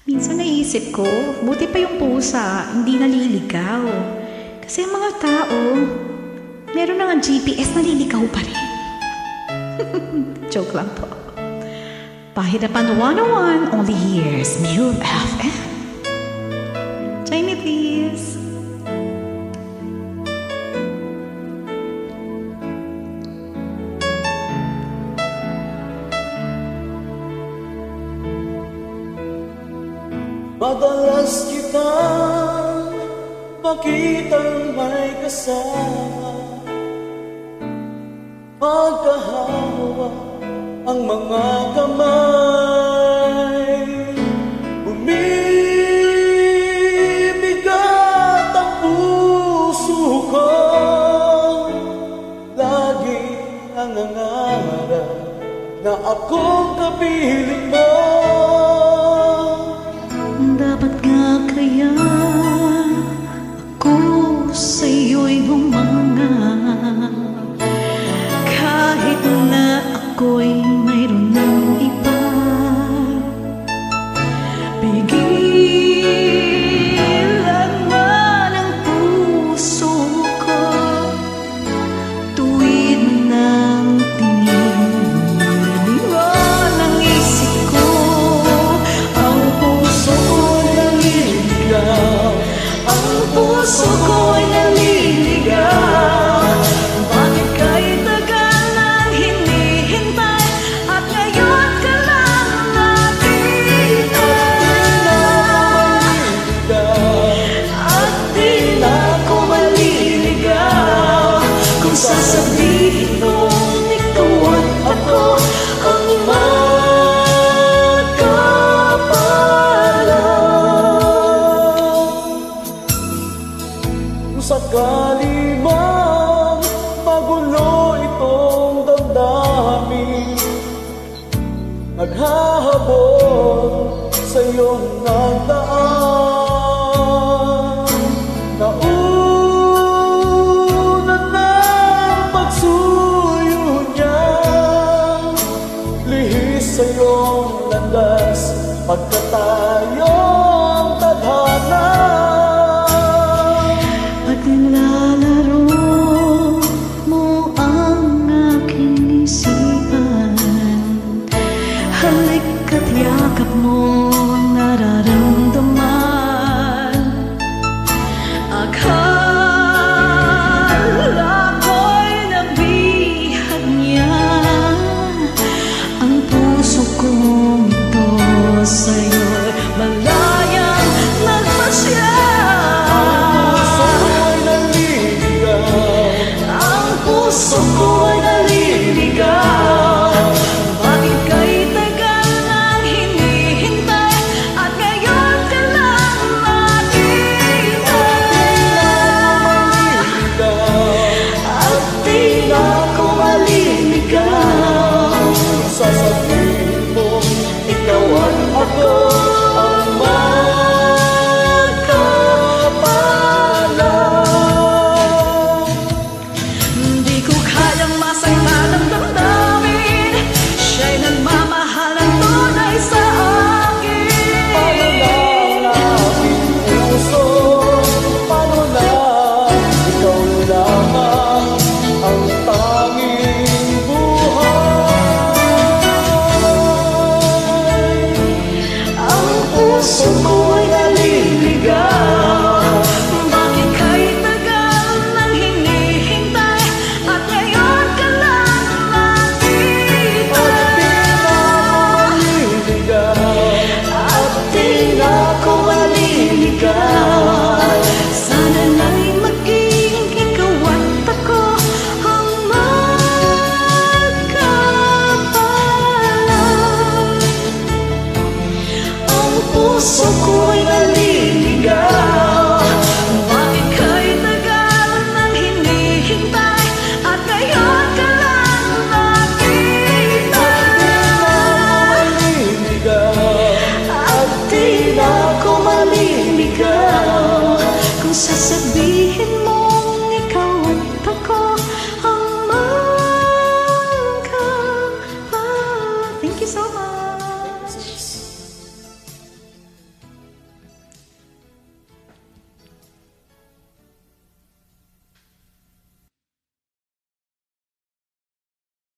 Minsan naisip ko, buti pa yung pusa, hindi naliligaw. Kasi ang mga tao, meron na nga GPS, naliligaw pa rin. Joke lang po. Pahirapan 101, only here's Mule FM. Join me please. Madalas kita makitang may kasama, magkahawa ang mga kamay. Bumibigat ang puso ko, lagi nangangarap na akong kapiling mo. Dapat nga kaya ako sa'yo'y humanap, kahit na ako'y mayroon ng iba. Pigilan man ang puso ko, tuwid ng tingin, lingon ang isip ko. Ang puso ko'y naliligaw. Bakit ka'y tagal nang hinihintay at ngayon ka lang nakita? At di na ako maliligaw kung sasabihin mong ikaw at ako ang sakali man magulo itong damdamin, naghahabol sa iyong nagdaan. Nauna ng pagsuyo niya, lihis sa iyong landas pagkatayong tadhana. Nilalaro mo ang aking isipan, halika't yakap mo ang nararamdaman. Akala ko'y nabihag niya ang puso kong ito sa'yo'y malayang nagpasya. Puso ko'y naliligaw. Bakit ka'y tagal nang hinihintay at ngayon ka lang nakita? At di na ako maliligaw. Sasabihin mo ikaw at ako ang puso ko'y naliligaw. Bakit ka'y tagal nang hinihintay at ngayon ka lang nakita? At di na ako maliligaw. Sana na'y maging ikaw at ako ang magkapalang. Ang puso ko'y naliligaw.